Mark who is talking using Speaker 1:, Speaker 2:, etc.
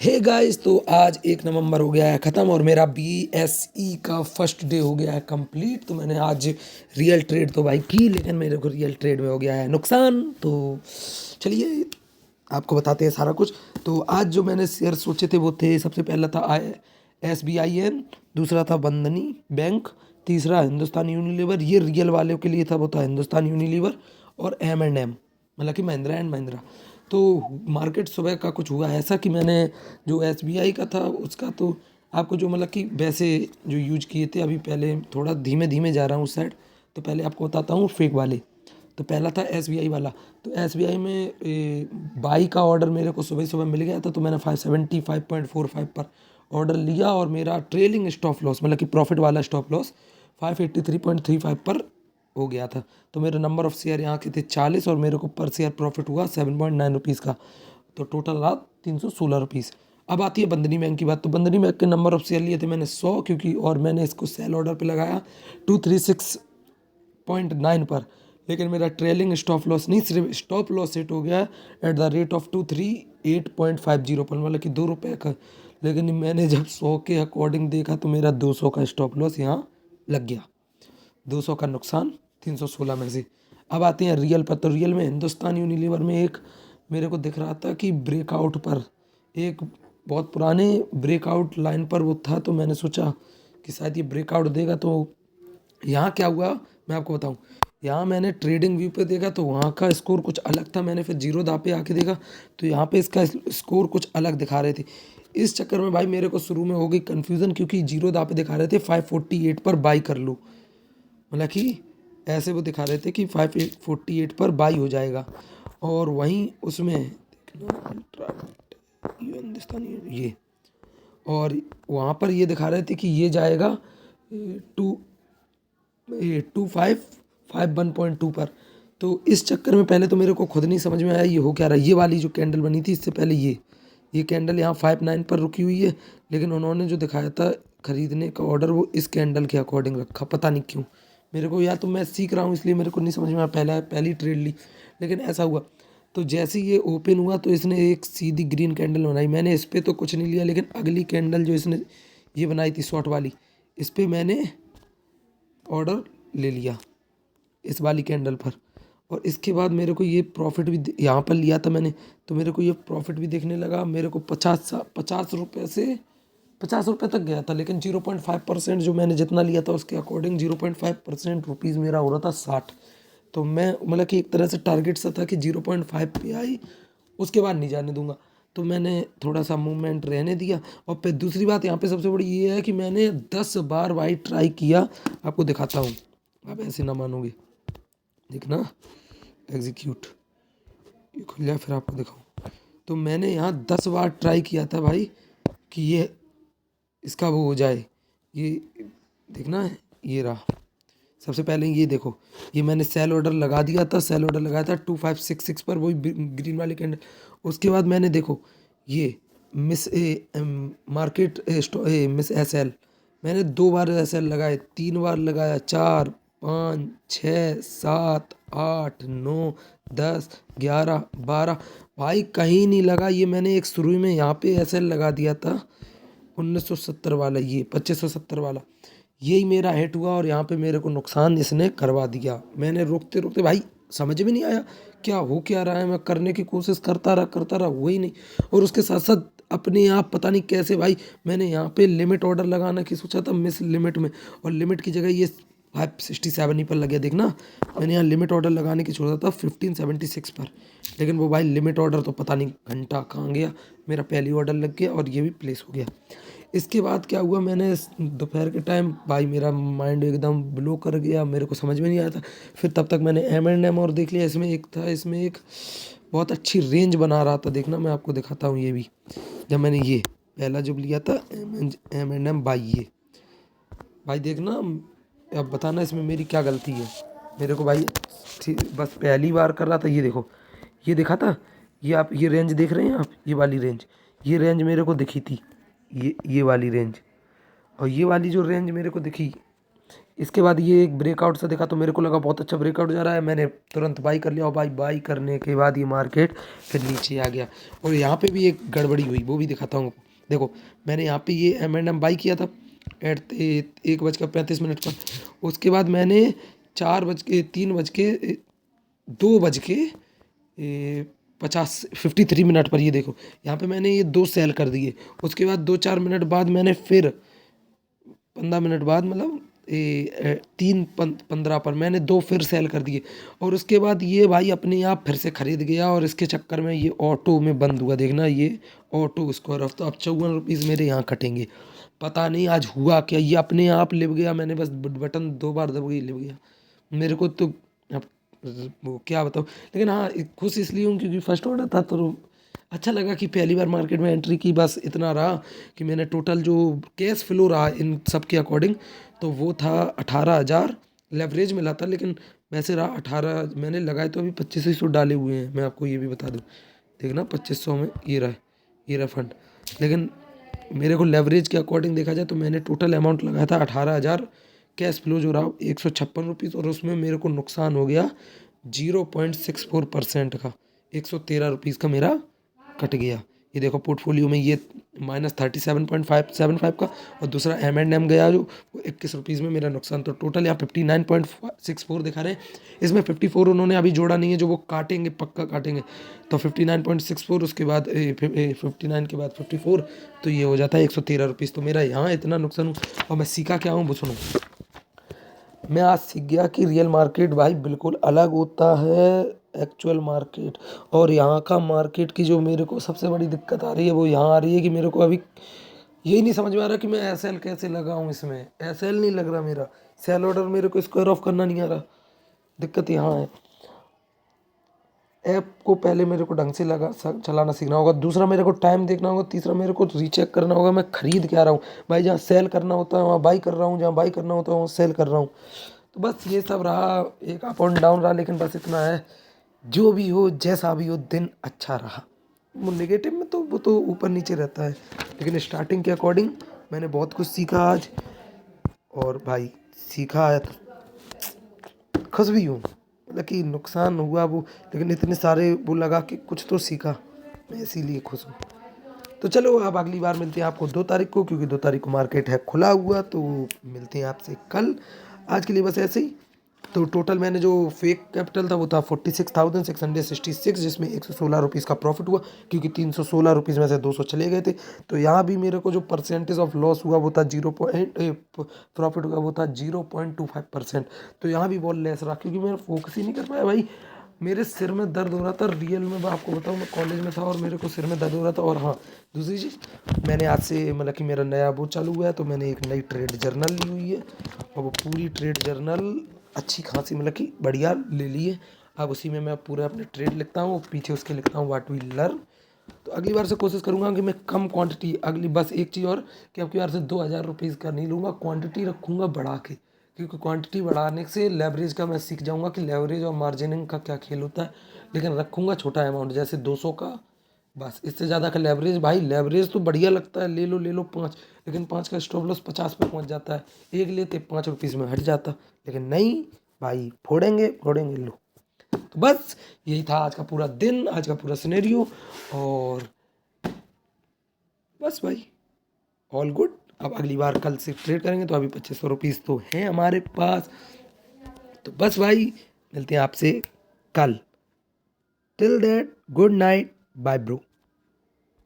Speaker 1: Hey guys, तो आज 1 नवंबर हो गया है ख़त्म और मेरा BSE का फर्स्ट डे हो गया है कंप्लीट। तो मैंने आज रियल ट्रेड तो भाई की, लेकिन मेरे को रियल ट्रेड में हो गया है नुकसान। तो चलिए आपको बताते हैं सारा कुछ। तो आज जो मैंने शेयर सोचे थे वो थे, सबसे पहला था SBIN, दूसरा था बंधनी बैंक, तीसरा हिंदुस्तान यूनिलीवर। ये रियल वालों के लिए था, वो था हिंदुस्तान यूनिलीवर और M&M, मतलब कि महिंद्रा एंड महिंद्रा। तो मार्केट सुबह का कुछ हुआ ऐसा कि मैंने जो SBI का था उसका तो आपको जो मतलब कि वैसे जो यूज किए थे, अभी पहले थोड़ा धीमे धीमे जा रहा हूँ उस साइड। तो पहले आपको बताता हूँ फेक वाले। तो पहला था SBI वाला। तो SBI में बाई का ऑर्डर मेरे को सुबह सुबह मिल गया था, तो मैंने 575.45 पर ऑर्डर लिया और मेरा ट्रेलिंग स्टॉप लॉस, मतलब कि प्रॉफिट वाला स्टॉप लॉस 583.35 पर हो गया था। तो मेरे नंबर ऑफ शेयर यहाँ के थे 40 और मेरे को पर शेयर प्रॉफिट हुआ 7.9 रुपीज़ का। तो टोटल रहा 316 रुपीज़। अब आती है बंधनी बैंक की बात। तो बंधनी बैंक के नंबर ऑफ शेयर लिए थे मैंने 100, क्योंकि और मैंने इसको सेल ऑर्डर पे लगाया 236.9 पर। लेकिन मेरा ट्रेलिंग स्टॉप लॉस नहीं, सिर्फ स्टॉप लॉस सेट हो गया एट द रेट ऑफ 238.50 पर, मतलब कि 2 रुपये का। लेकिन मैंने जब 100 के अकॉर्डिंग देखा तो मेरा 200 का स्टॉप लॉस यहाँ लग गया। 200 का नुकसान 316 में से। अब आते हैं रियल पर। तो रियल में हिंदुस्तान यूनिलीवर में एक मेरे को दिख रहा था कि ब्रेकआउट पर, एक बहुत पुराने ब्रेकआउट लाइन पर वो था। तो मैंने सोचा कि शायद ये ब्रेकआउट देगा। तो यहाँ क्या हुआ मैं आपको बताऊँ। यहाँ मैंने ट्रेडिंग व्यू पे देखा तो वहाँ का स्कोर कुछ अलग था। मैंने फिर जीरो दा पे आके देखा तो यहाँ पे इसका स्कोर कुछ अलग दिखा रहे थे। इस चक्कर में भाई मेरे को शुरू में हो गई कन्फ्यूज़न, क्योंकि जीरो दा पे दिखा रहे थे 548 पर बाई कर लो, मतलब कि ऐसे वो दिखा रहे थे कि 548 पर बाई हो जाएगा। और वहीं उसमें देखना हिंदुस्तानी ये, और वहाँ पर ये दिखा रहे थे कि ये जाएगा 2551.2 पर। तो इस चक्कर में पहले तो मेरे को खुद नहीं समझ में आया ये हो क्या रहा है। ये वाली जो कैंडल बनी थी इससे पहले ये कैंडल यहाँ 59 पर रुकी हुई है, लेकिन उन्होंने जो दिखाया था खरीदने का ऑर्डर वो इस कैंडल के अकॉर्डिंग रखा, पता नहीं क्यों। मेरे को, या तो मैं सीख रहा हूँ इसलिए मेरे को नहीं समझ में आया, पहली ट्रेड ली, लेकिन ऐसा हुआ। तो जैसे ही ये ओपन हुआ तो इसने एक सीधी ग्रीन कैंडल बनाई। मैंने इस पर तो कुछ नहीं लिया, लेकिन अगली कैंडल जो इसने ये बनाई थी शॉर्ट वाली, इस पर मैंने ऑर्डर ले लिया इस वाली कैंडल पर। और इसके बाद मेरे को ये प्रॉफिट भी यहाँ पर लिया था मैंने, तो मेरे को ये प्रॉफिट भी देखने लगा। मेरे को 50 रुपये से 50 रुपये तक गया था, लेकिन 0.5% जो मैंने जितना लिया था उसके अकॉर्डिंग 0.5% रुपीज़ मेरा हो रहा था 60। तो मैं मतलब कि एक तरह से टारगेट सा था कि 0.5 पे आई, उसके बाद नहीं जाने दूंगा। तो मैंने थोड़ा सा मूवमेंट रहने दिया। और फिर दूसरी बात यहाँ पे सबसे बड़ी ये है कि मैंने 10 बार वाई ट्राई किया। आपको दिखाता हूँ, आप ऐसे ना मानोगे। देखना एग्जीक्यूट, ये खुल जाए फिर आपको दिखाऊँ। तो मैंने यहाँ 10 बार ट्राई किया था भाई कि ये इसका वो हो जाए। ये देखना है, ये रहा। सबसे पहले ये देखो, ये मैंने सेल ऑर्डर लगा दिया था, सेल ऑर्डर लगाया था 2566 पर, वही ग्रीन वाली कैंडल। उसके बाद मैंने देखो ये मार्केट मिस SL, मैंने 2 बार SL लगाए, 3 बार लगाया, 4 5 6 7 8 9 10 11 12, भाई कहीं नहीं लगा। ये मैंने एक शुरू में यहाँ पे SL लगा दिया था 1970 वाला, ये 2570 वाला, यही मेरा हिट हुआ और यहाँ पे मेरे को नुकसान इसने करवा दिया। मैंने रोकते रोकते भाई समझ में नहीं आया क्या हो क्या रहा है। मैं करने की कोशिश करता रहा वही नहीं। और उसके साथ साथ अपने आप पता नहीं कैसे भाई मैंने यहाँ पे लिमिट ऑर्डर लगाना की सोचा था मिस लिमिट में, और लिमिट की जगह ये 567 ही पर लग गया। देखना मैंने यहाँ लिमिट ऑर्डर लगाने की छोड़ा था 1576 पर, लेकिन वो भाई लिमिट ऑर्डर तो पता नहीं घंटा कहाँ गया। मेरा पहली ऑर्डर लग गया और ये भी प्लेस हो गया। इसके बाद क्या हुआ, मैंने दोपहर के टाइम भाई मेरा माइंड एकदम ब्लो कर गया, मेरे को समझ में नहीं आया था। फिर तब तक मैंने M&M और देख लिया। इसमें एक बहुत अच्छी रेंज बना रहा था। देखना मैं आपको दिखाता हूँ ये भी। जब मैंने ये पहला जब लिया था M&M बाई, ये भाई देखना, अब बताना इसमें मेरी क्या गलती है। मेरे को भाई बस पहली बार कर रहा था। ये देखो, ये दिखा था, ये आप ये रेंज देख रहे हैं आप, ये वाली रेंज, ये रेंज मेरे को दिखी थी, ये वाली रेंज। और ये वाली जो रेंज मेरे को दिखी, इसके बाद ये एक ब्रेकआउट सा देखा तो मेरे को लगा बहुत अच्छा ब्रेकआउट जा रहा है, मैंने तुरंत बाई कर लिया। और बाई करने के बाद ये मार्केट फिर नीचे आ गया। और यहाँ पे भी एक गड़बड़ी हुई, वो भी दिखाता हूँ। देखो मैंने यहाँ पे ये M&M बाई किया था एट 1:35 पर। उसके बाद मैंने 2:53 पर ये देखो यहाँ पे मैंने ये 2 सेल कर दिए। उसके बाद 2-4 मिनट बाद मैंने फिर 15 मिनट बाद मतलब 3:15 पर मैंने 2 फिर सेल कर दिए। और उसके बाद ये भाई अपने आप फिर से खरीद गया और इसके चक्कर में ये ऑटो में बंद हुआ। देखना ये ऑटो स्क्वायर ऑफ, तो अब 54 रुपीज़ मेरे यहाँ कटेंगे। पता नहीं आज हुआ क्या, ये अपने आप लिप गया, मैंने बस बटन 2 बार दब गई लिप गया। मेरे को तो अब वो क्या बताऊँ, लेकिन हाँ खुश इसलिए हूँ क्योंकि फर्स्ट ऑर्डर था तो अच्छा लगा कि पहली बार मार्केट में एंट्री की। बस इतना रहा कि मैंने टोटल जो कैश फ्लो रहा इन सब के अकॉर्डिंग तो वो था 18,000 लेवरेज मिला था, लेकिन वैसे रहा 18। मैंने लगाए तो अभी 2500 डाले हुए हैं, मैं आपको ये भी बता दूँ। देखना 2500 में ये रहा फंड। लेकिन मेरे को लेवरेज के अकॉर्डिंग देखा जाए तो मैंने टोटल अमाउंट लगाया था 18,000। कैश फ्लो जो रहा 156 रुपीज़, और उसमें मेरे को नुकसान हो गया 0.64% का, 113 रुपीज़ का मेरा कट गया। ये देखो पोर्टफोलियो में ये -37.575 का, और दूसरा M&M गया जो वो 21 रुपीज़ में मेरा नुकसान। तो टोटल यहाँ 59.64 दिखा रहे हैं। इसमें 54 उन्होंने अभी जोड़ा नहीं है, जो वो काटेंगे पक्का काटेंगे। तो 59.64 उसके बाद 59 के बाद 54, तो ये हो जाता है 113 रुपीज़। तो मेरा यहाँ इतना नुकसान हुआ। और मैं सीखा क्या हूँ वो सुनो। मैं आज सीख गया कि रियल मार्केट भाई बिल्कुल अलग होता है एक्चुअल मार्केट। और यहाँ का मार्केट की जो मेरे को सबसे बड़ी दिक्कत आ रही है वो यहाँ आ रही है कि मेरे को अभी यही नहीं समझ में आ रहा कि मैं SL कैसे लगाऊँ। इसमें SL नहीं लग रहा, मेरा सेल ऑर्डर मेरे को स्क्वायर ऑफ करना नहीं आ रहा। दिक्कत यहाँ है, ऐप को पहले मेरे को ढंग से चलाना सीखना होगा। दूसरा मेरे को टाइम देखना होगा। तीसरा मेरे को रीचेक करना होगा मैं खरीद क्या रहा हूँ। भाई जहाँ सेल करना होता है वहाँ बाई कर रहा हूँ, जहाँ बाई करना होता है वहाँ सेल कर रहा हूँ। तो बस ये सब रहा, एक अप एंड डाउन रहा, लेकिन बस इतना है जो भी हो जैसा भी हो दिन अच्छा रहा। वो नेगेटिव में तो वो तो ऊपर नीचे रहता है, लेकिन स्टार्टिंग के अकॉर्डिंग मैंने बहुत कुछ सीखा आज। और भाई सीखा है तो खुश भी हूँ, मतलब कि नुकसान हुआ वो, लेकिन इतने सारे वो लगा कि कुछ तो सीखा, मैं इसीलिए खुश हूँ। तो चलो अब अगली बार मिलते हैं आपको 2 तारीख को, क्योंकि 2 तारीख को मार्केट है खुला हुआ। तो मिलते हैं आपसे कल। आज के लिए बस ऐसे ही। तो टोटल मैंने जो फेक कैपिटल था वो था 46,666, जिसमें 116 रुपीज़ का प्रॉफिट हुआ, क्योंकि 316 रुपीज़ में से 200 चले गए थे। तो यहाँ भी मेरे को जो परसेंटेज ऑफ लॉस हुआ वो था प्रॉफिट हुआ वो था 0.25%। तो यहाँ भी बहुत लेस रहा, क्योंकि मैं फोकस ही नहीं कर पाया भाई। मेरे सिर में दर्द हो रहा था रियल में, मैं आपको बताऊँ, मैं कॉलेज में था और मेरे को सिर में दर्द हो रहा था। और हाँ दूसरी चीज़, मैंने आज से मतलब कि मेरा नया वो चालू हुआ है, तो मैंने एक नई ट्रेड जर्नल ली हुई है, और वो पूरी ट्रेड जर्नल अच्छी खासी मतलब कि बढ़िया ले ली है। अब उसी में मैं पूरा अपने ट्रेड लिखता हूँ, पीछे उसके लिखता हूँ व्हाट वी लर्न। तो अगली बार से कोशिश करूँगा कि मैं कम क्वांटिटी, अगली बस एक चीज़ और कि अब की बार से 2,000 रुपीज़ का नहीं लूँगा, क्वांटिटी रखूँगा बढ़ा के, क्योंकि क्वांटिटी बढ़ाने से लेवरेज का मैं सीख जाऊँगा कि लेवरेज और मार्जिनिंग का क्या खेल होता है। लेकिन रखूँगा छोटा अमाउंट, जैसे 200 का, बस इससे ज़्यादा का लेवरेज। भाई लेवरेज तो बढ़िया लगता है, ले लो 5, लेकिन 5 का स्टॉप लॉस 50 पे पहुँच जाता है। एक लेते 5 रुपीज़ में हट जाता, लेकिन नहीं भाई, फोड़ेंगे लो। तो बस यही था आज का पूरा दिन, आज का पूरा सिनेरियो। और बस भाई ऑल गुड। अब अगली बार कल से ट्रेड करेंगे, तो अभी 2500 रुपीज़ तो हैं हमारे पास। तो बस भाई मिलते हैं आपसे कल। Till that good night, bye bro.